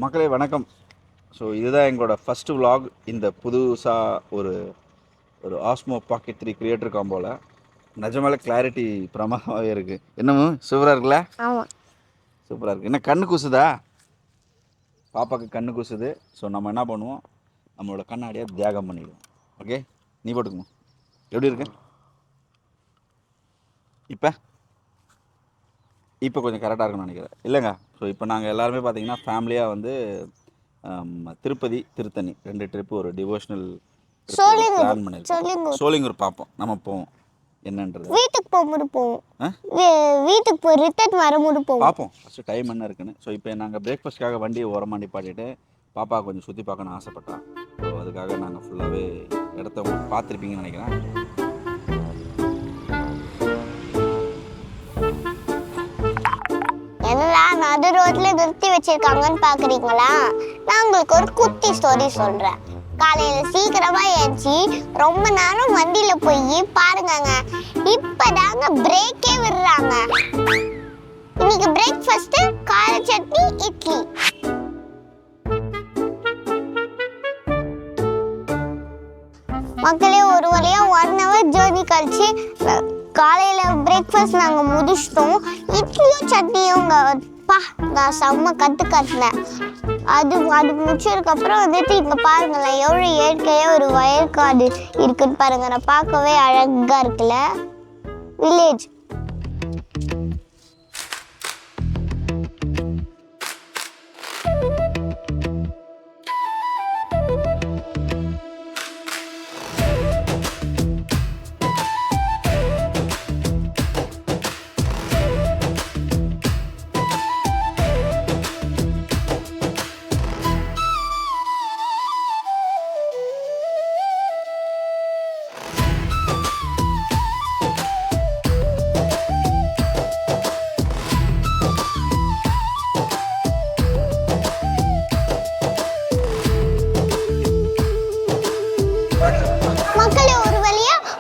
மக்களே வணக்கம். ஸோ இதுதான் எங்களோட ஃபஸ்ட்டு விலாக். இந்த புதுசாக ஒரு ஆஸ்மோ பாக்கெட் 3 கிரியேட்டர் காம்போவில் நிஜமால கிளாரிட்டி பிரமாதமாகவே இருக்குது. என்னமோ சூப்பராக இருக்குல்ல? ஆமாம், சூப்பராக இருக்குது. என்ன கண்ணு கூசுதா? பாப்பாவுக்கு கண்ணு கூசுது. ஸோ நம்ம என்ன பண்ணுவோம், நம்மளோட கண்ணாடியை தியாகம் பண்ணிடுவோம். ஓகே, நீ போட்டுக்கணும். எப்படி இருக்கு இப்போ கொஞ்சம் கரெக்டாக இருக்குன்னு நினைக்கிறேன் இல்லைங்க? ஸோ இப்போ நாங்கள் எல்லாருமே பார்த்தீங்கன்னா ஃபேமிலியாக வந்து திருப்பதி திருத்தணி 2 ட்ரிப்பு ஒரு டிவோஷனல் பிளான் பண்ணியிருக்கோம். சோளிங்கூர் பார்ப்போம், நம்ம போவோம் என்னன்றது. வீட்டுக்கு போகும்போது போவோம், வீட்டுக்கு போய் ரிட்டர்ன் வரும்போது போவோம், பார்ப்போம் ஃபஸ்ட்டு டைம் என்ன இருக்குன்னு. ஸோ இப்போ நாங்கள் பிரேக்ஃபாஸ்ட்காக வண்டியை ஓரமாக நிப்பாட்டிட்டு பாப்பா கொஞ்சம் சுற்றி பார்க்கணும்னு ஆசைப்பட்டான். ஸோ அதுக்காக நாங்கள் ஃபுல்லாகவே இடத்த உங்களுக்கு பார்த்துருப்பீங்கன்னு நினைக்கிறேன். நடு ரோட்ல நிறுத்தி வச்சிருக்காங்கன்னு பாக்குறீங்களா? நான் உங்களுக்கு ஒரு குட்டி ஸ்டோரி சொல்றேன். காலையில சீக்கிரமா ஏஞ்சி ரொம்ப நேரம் வண்டியில போய் பாருங்க, இப்பதாங்க பிரேக்கே விடுறாங்க. இன்னைக்கு பிரேக்ஃபாஸ்ட் கார சட்னி இட்லி. மக்களே ஒரு வழியா 1 hour ஜர்னி கழிச்சு காலையில் பிரேக்ஃபாஸ்ட் நாங்கள் முடிச்சிட்டோம். இட்லியும் சட்னியும் நான் செம்ம கற்றுனேன். அது முடிச்சதுக்கப்புறம் வந்துட்டு இங்கே பாருங்களேன், எவ்வளோ இயற்கையாக ஒரு வயற்காடு இருக்குன்னு பாருங்க. நான் பார்க்கவே அழகாக இருக்குல்ல, வில்லேஜ்.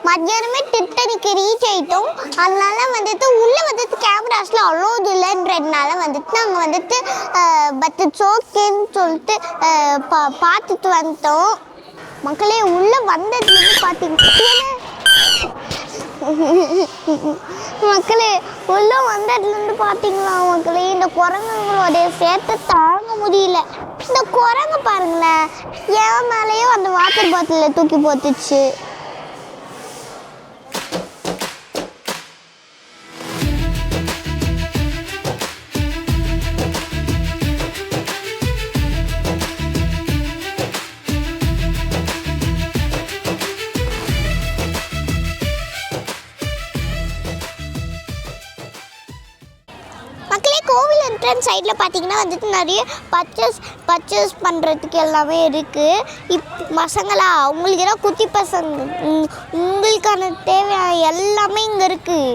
மத்தியானமே திருத்தணிக்கு ரீச் ஆகிட்டோம். அதனால வந்துட்டு உள்ளே வந்துட்டு கேமராஸில் அலோடு இல்லைன்றதுனால வந்துட்டு நாங்கள் வந்துட்டு பட் சோக்கேன்னு சொல்லிட்டு பார்த்துட்டு வந்துட்டோம். மக்களே உள்ளே வந்ததுலேருந்து பார்த்தீங்கன்னா உள்ளே வந்ததுலேருந்து பார்த்தீங்களா மக்களே, இந்த குரங்குங்களோடைய சேர்த்து தாங்க முடியல. இந்த குரங்கு பாருங்களேன், என் மேலேயும் அந்த வாட்டர் பாட்டிலில் தூக்கி போட்டுச்சு. கோவில் என்ட்ரன்ஸ் சைடில் பார்த்தீங்கன்னா வந்துட்டு நிறைய பர்ச்சேஸ் பண்ணுறதுக்கு எல்லாமே இருக்குது. பசங்களா உங்களுக்கு ஏதாவது குட்டி பசங்க உங்களுக்கான தேவையான எல்லாமே இங்கே இருக்குது.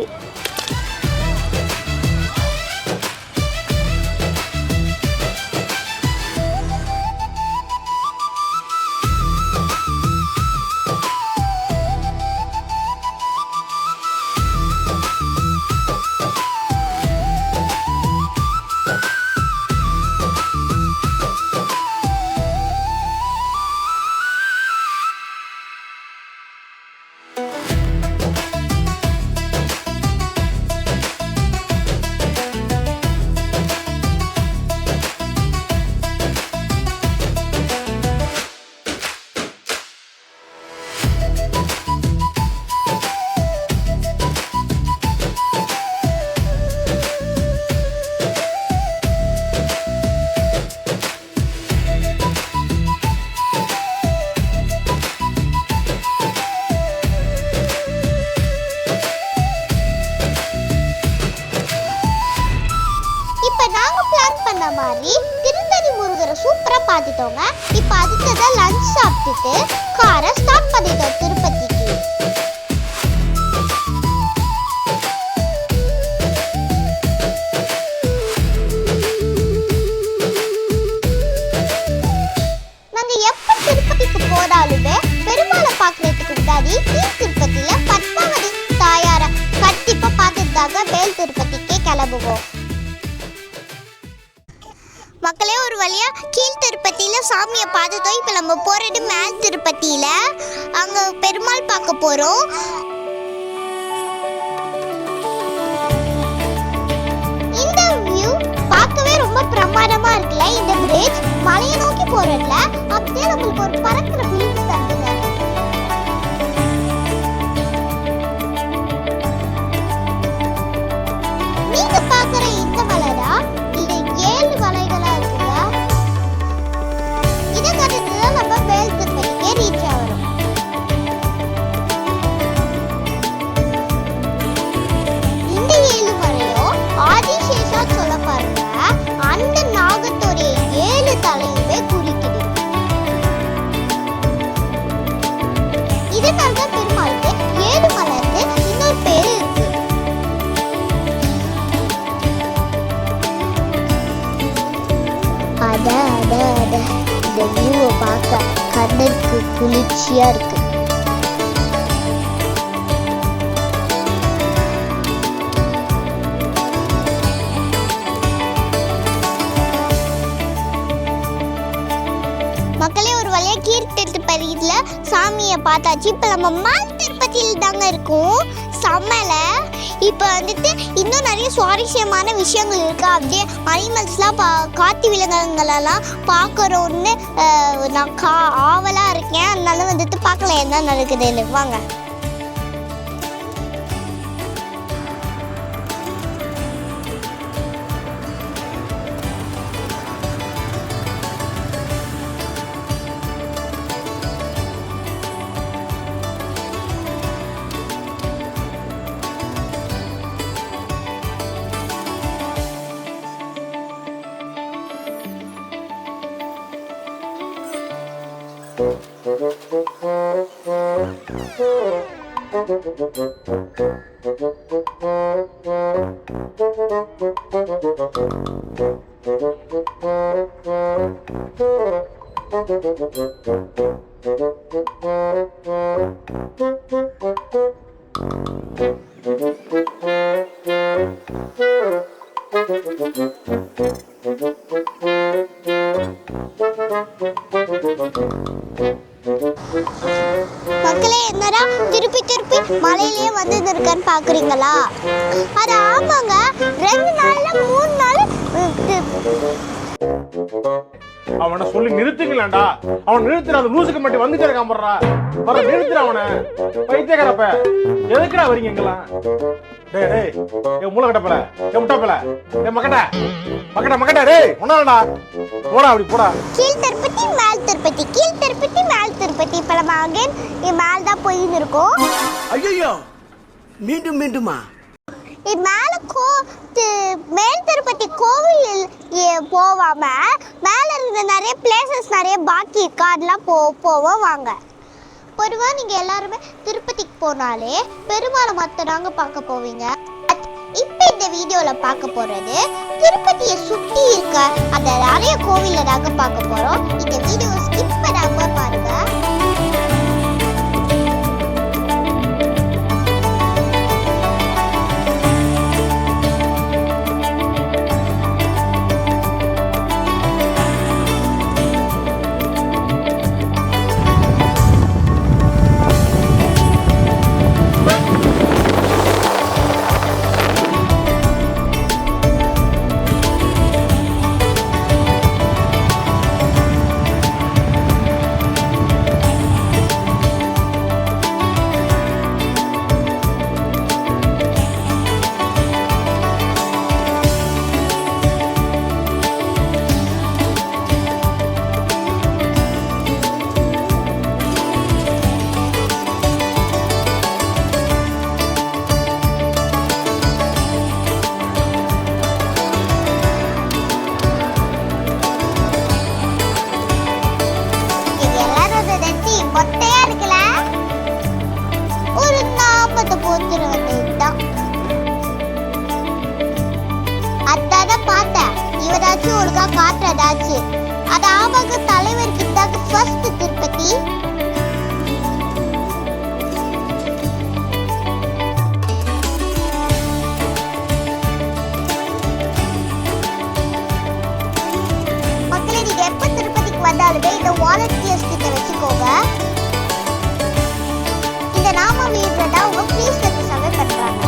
மாதிரி திருத்தணி முருகரை சூப்பரா பார்த்துட்டோங்க. இப்போ அடுத்ததான் லஞ்ச் சாப்பிட்டுட்டு காரை ஸ்டார்ட் பண்ணிட்டோம் திருப்பதிக்கு. நாங்க எப்ப திருப்பதிக்கு போனாலுமே பெருமாளை பார்க்கறதுக்கு முன்னாடி திருப்பதியில பத்மாவதி தாயார கண்டிப்பா பார்த்துட்டாங்க மேல் திருப்பதிக்கே கிளம்புவோம். மக்களே ஒரு வழியா கீழ் திருப்பதியில சாமியை பார்த்துட்டோம். இப்போ நம்ம போறது மேல் திருப்பதியில. அங்க பெருமாள் பார்க்க போறோம். இந்த வியூ பார்க்கவே ரொம்ப பிரமாதமா இருக்குல்ல. இந்த பிரிட்ஜ் மலையை நோக்கி போறதுல அப்படியே நம்மளுக்கு ஒரு பறக்கிற ஃபீலிங்ஸ் தருதுங்க. நீங்க பார்க்குற இந்த மலைடா இது 7 மலைகளா இருக்குங்க. இதை கடந்து தான் நம்ம மேல் திருப்பதிக்கே ரீச் ஆகிறோம். இந்த 7 மலையும் ஆதிசேஷா சொல்ல பாருங்க அந்த நாகத்தோடைய 7 தலையுமே குறிக்குது. இதனால தான் பெருமாளுக்கு 7 மலைன்னு இன்னொரு பேரு இருக்கு. இந்த வியூவை பார்க்க கண்ணுக்கு குளிர்ச்சியா இருக்கு. மக்களே ஒரு வழியா கீழ் திருப்பதியில சாமியை பார்த்தாச்சு. இப்போ நம்ம மேல் திருப்பதியில் தாங்க இருக்கோம். செம்மல இப்போ வந்துட்டு இன்னும் நிறைய சுவாரஸ்யமான விஷயங்கள் இருக்கு. அப்படியே அனிமல்ஸ்லாம் காட்டு விலங்குகளெல்லாம் பார்க்குறோன்னு நான் ஆவலாக இருக்கேன். அதனால வந்துட்டு பார்க்கலாம் என்ன நடக்குதுன்னு. வாங்க. மக்களே என்னடா திருப்பி திருப்பி மலையிலேயே வந்து இருக்கான்னு பாக்குறீங்களா? அது ஆமாங்க, 2 நாள்ல 3 நாள். அவனை சொல்லி நிறுத்துங்களேன்டா. அவன் நிறுத்துற அந்த லூசுக்கு மட்டும் வந்துட்டே இருக்கான் போடுறா. வர நிறுத்துற அவனை. பைத்தியக்காரப்ப எதுக்குடா வரீங்க எங்கெல்லாம்? டேய் டேய் ஏ மூளை கட்டப்பல ஏ முட்டாப்பல ஏ மக்கட்ட டேய் ஒண்ணாடா போடா அப்படி போடா. கீழ் திருப்பதி மேல் திருப்பதி, கீழ் திருப்பதி மேல் திருப்பதி. இப்ப நம்ம அகைன் மேல் தான் போயின்னு இருக்கோம். ஐயோ மீண்டும் மீண்டுமா? மேல் திருப்பதி கோவில் போவாம மேல இருந்த நிறைய பிளேசஸ் நிறைய பாக்கி இருக்கா, அதெல்லாம் போவோம் வாங்க. பொதுவாக நீங்கள் எல்லாருமே திருப்பதிக்கு போனாலே பெருமாளை மற்றவங்க பார்க்க போவீங்க. இப்போ இந்த வீடியோவில் பார்க்க போகிறது திருப்பதியை சுற்றி இருக்க அந்த நிறைய கோவிலில் தாங்க பார்க்க போகிறோம். இந்த வீடியோ ஸ்கிப் பண்ணாம பாருங்க. ஒழுங்கா காட்டுறதாச்சு. அது ஆமாங்க, தலைவர் கிட்ட ஃபர்ஸ்ட் திருப்பதி. வச்சுக்கோங்க. இந்த நாம வீடுறதா அவங்க ப்ளீஸ் சர்வீஸாகவே பண்ணுறாங்க.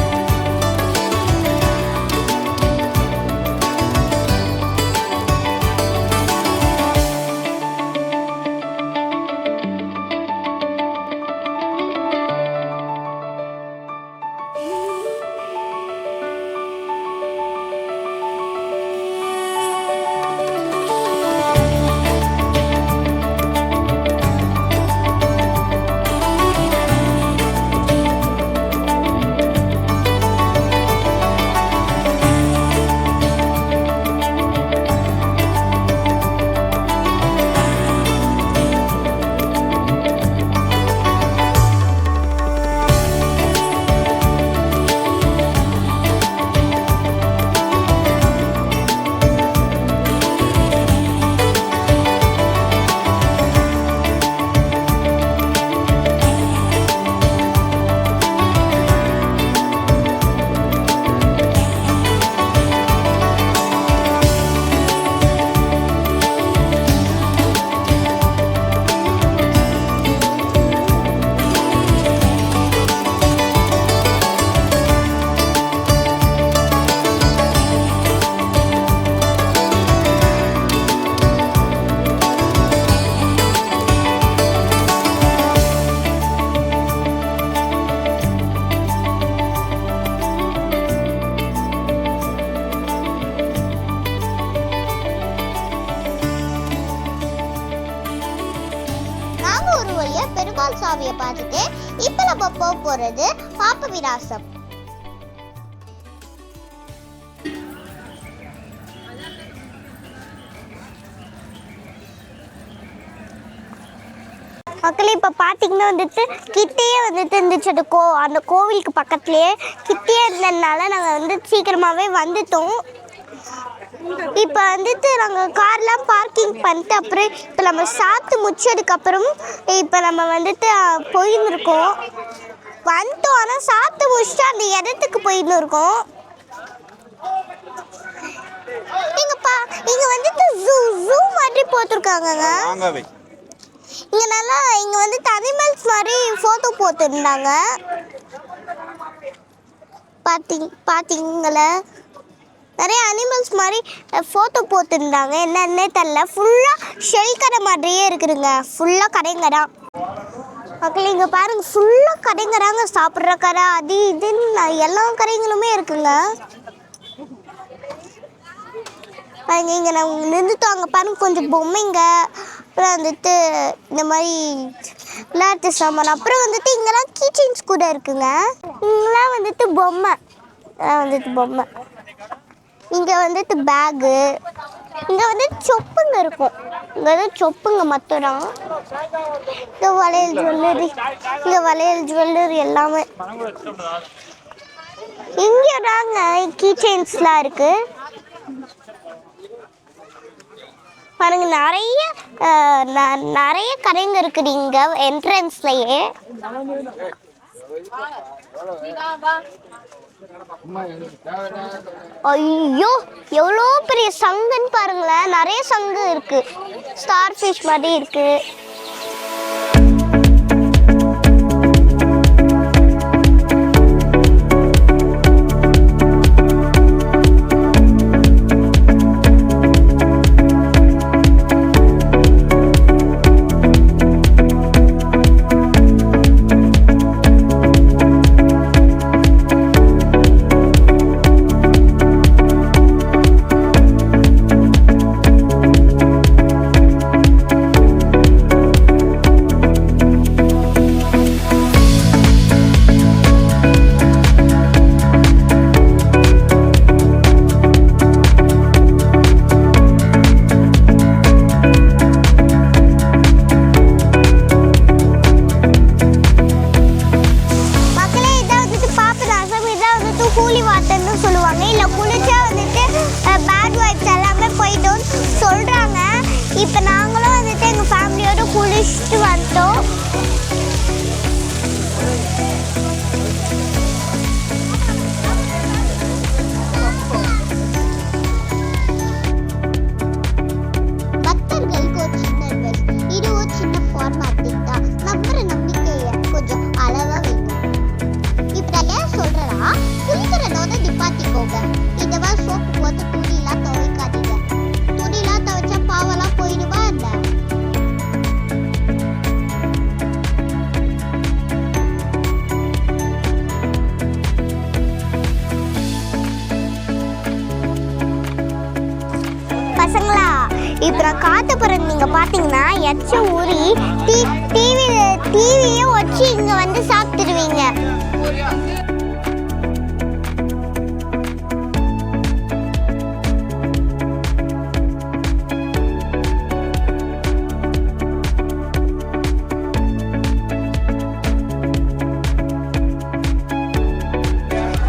பெருமாள் சாமியை பார்த்துட்டு இப்ப நம்ம போக போறது பாப்ப விநாசம். மக்கள் இப்போ பார்த்தீங்கன்னா வந்துட்டு கிட்டேயே வந்துட்டு இருந்துச்சு அந்த கோவிலுக்கு பக்கத்துலேயே கிட்டேயே இருந்ததுனால நாங்கள் வந்து சீக்கிரமாகவே வந்துட்டோம். இப்போ வந்துட்டு நாங்கள் கார்லாம் பார்க்கிங் பண்ணிட்டு அப்புறம் இப்போ நம்ம சாத்து முடிச்சதுக்கப்புறம் இப்போ நம்ம வந்துட்டு போயிருந்துருக்கோம் வந்துட்டோம். ஆனால் சாத்து முடிச்சுட்டு அந்த இடத்துக்கு போயின்னு இருக்கோம். இங்கே வந்துட்டு ஜூ மாதிரி போட்டிருக்காங்கங்க. இங்கே நல்லா இங்கே வந்துட்டு அனிமல்ஸ் மாதிரி ஃபோட்டோ போட்டுருந்தாங்க. பார்த்தீங்களா நிறைய அனிமல்ஸ் மாதிரி ஃபோட்டோ போட்டுருந்தாங்க. என்னன்னே தெரில, ஃபுல்லாக ஷெல் கடை மாதிரியே இருக்குதுங்க. ஃபுல்லாக கடைங்க தான் மக்கள். இங்கே பாருங்க ஃபுல்லாக கடைங்கிறாங்க, சாப்பிட்ற கடை அது இதுன்னு எல்லா கடைங்களுமே இருக்குங்க. பாருங்க இங்கே நாங்கள் நின்றுட்டோம். பாருங்க கொஞ்சம் பொம்மைங்க, அப்புறம் வந்துட்டு இந்த மாதிரி விளையாட்டு சாமான், அப்புறம் வந்துட்டு இங்கெல்லாம் கீச்சைன்ஸ் கூட இருக்குங்க. இங்கெல்லாம் வந்துட்டு பொம்மை இங்கே வந்துட்டு பேகு, இங்கே வந்து சொப்புங்க இருக்கும். இங்கே வந்து சொப்புங்க மட்டும்தான். இங்கே வளையல் ஜுவல்லரி எல்லாமே இங்கே தாங்க. கீச்சைன்ஸ்லாம் இருக்கு பாருங்க. நிறைய கடைங்க இருக்குது இங்கே என்ட்ரன்ஸ்லயே. ஐயோ எவ்வளோ பெரிய சங்குன்னு பாருங்களேன். நிறைய சங்கு இருக்கு, ஸ்டார் ஃபிஷ் மாதிரி இருக்கு. பார்த்த பிறகு நீங்கள் பார்த்தீங்கன்னா எச்ச ஊறி டிவியே வச்சு இங்கே வந்து சாப்பிட்டுருவீங்க.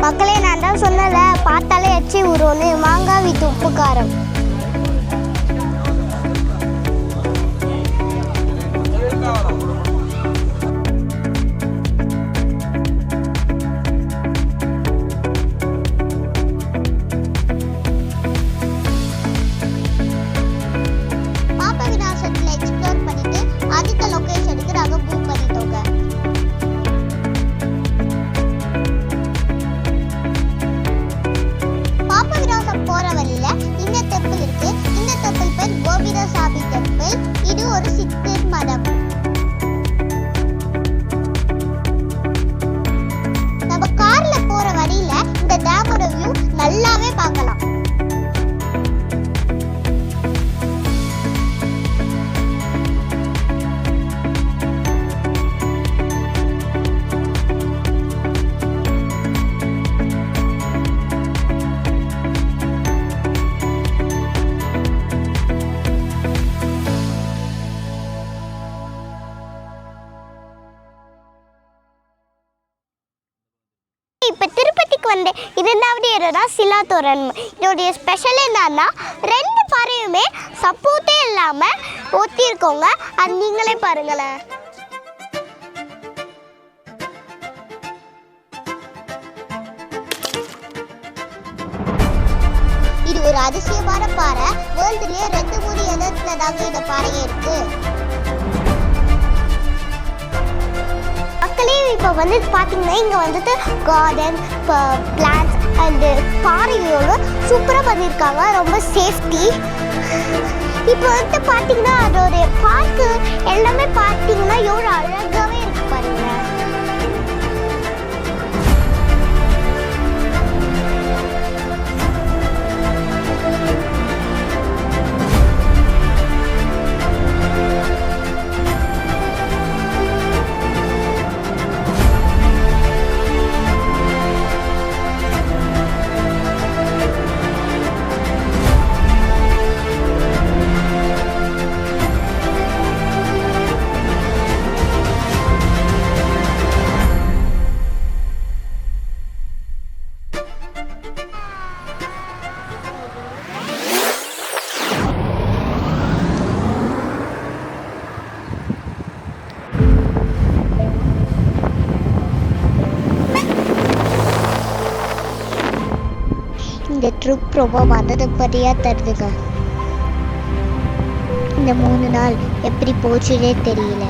மக்களே, நான் தான் சொன்னல, பார்த்தாலே எச்சி ஊறும்னு. மாங்காய் வித் உப்பு காரம். பாப்பா விநாசத்தில் எக்ஸ்ப்ளோர் பண்ணிட்டு அடுத்த லொகேஷனுக்கு நாங்கள் மூவ் பண்ணிட்டோங்க. பாப்பா விநாசம் போற வழியில இந்த டெம்பிள் இருக்கு. இந்த டெம்பிள் பேர் கோவிந்தசாமி டெம்பிள். இது ஒரு சித்தர் மடம். நம்ம கார்ல போற வழியில இந்த டேமோட வியூ நல்லாவே பார்க்கலாம். இப்போ திருப்பதிக்கு வந்த 2வது இடம்னா சிலாத்தோரன். இதோடைய ஸ்பெஷல் என்னன்னா 2 பாறையுமே சப்போர்ட்டே இல்லாமல் ஒத்திருக்கோங்க. அது நீங்களே பாருங்களேன். இது ஒரு அதிசயமான பாறை. வேர்ல்டுலேயே 2-3 இடத்துல தாங்க இந்த பாறையே இருக்கு. மக்களே, இப்போ வந்து பார்த்தீங்கன்னா இங்கே வந்துட்டு கார்டன், பிளான்ஸ் அண்டு பாறைகளோட சூப்பராக பண்ணியிருக்காங்க. ரொம்ப சேஃப்டி. இப்போ வந்து பார்த்தீங்கன்னா அதோடைய பார்க்கு எல்லாமே பார்த்தீங்கன்னா எவ்வளோ அழகாகவே இருக்கு பாருங்க. இந்த ட்ரிப் ரொம்ப மனதுபடியாக தருதுங்க. இந்த 3 நாள் எப்படி போச்சுன்னே தெரியல.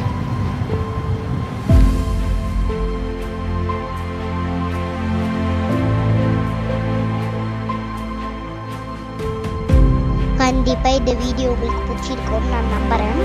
கண்டிப்பாக இந்த வீடியோ உங்களுக்கு பிடிச்சிருக்கும்னு நான் நம்புகிறேன்.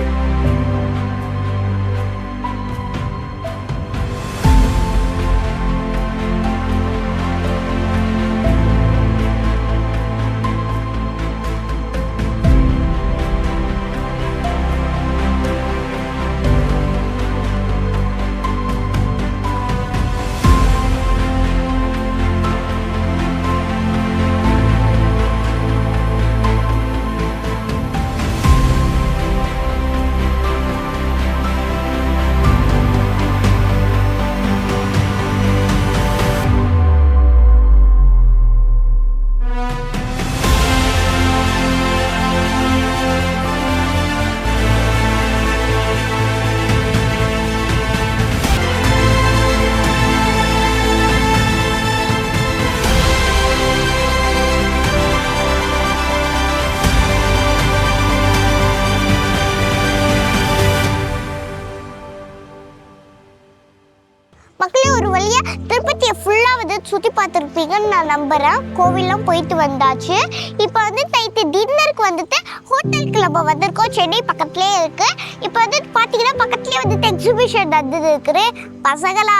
மக்களே, ஒரு வழியா திருப்பதியை ஃபுல்லாக வந்து சுற்றி பார்த்துருப்பீங்கன்னு நான் நம்புகிறேன். கோவில்லாம் போயிட்டு வந்தாச்சு. இப்போ வந்து நைட்டு டின்னருக்கு வந்துட்டு ஹோட்டலுக்கு நம்ம வந்திருக்கோம். சென்னை பக்கத்துலேயே இருக்குது. இப்போ வந்து பார்த்தீங்கன்னா பக்கத்துலேயே வந்துட்டு எக்ஸிபிஷன் நடந்துட்டு இருக்குது. பசங்களா,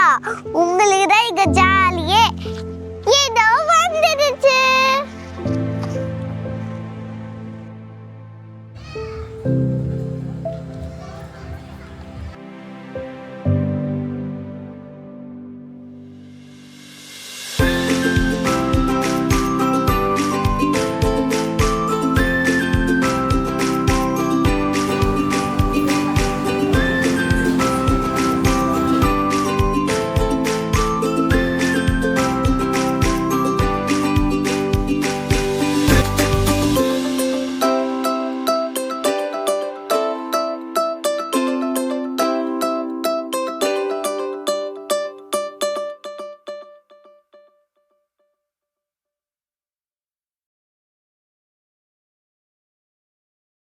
உங்களுக்கு தான் இங்கே ஜாலியே.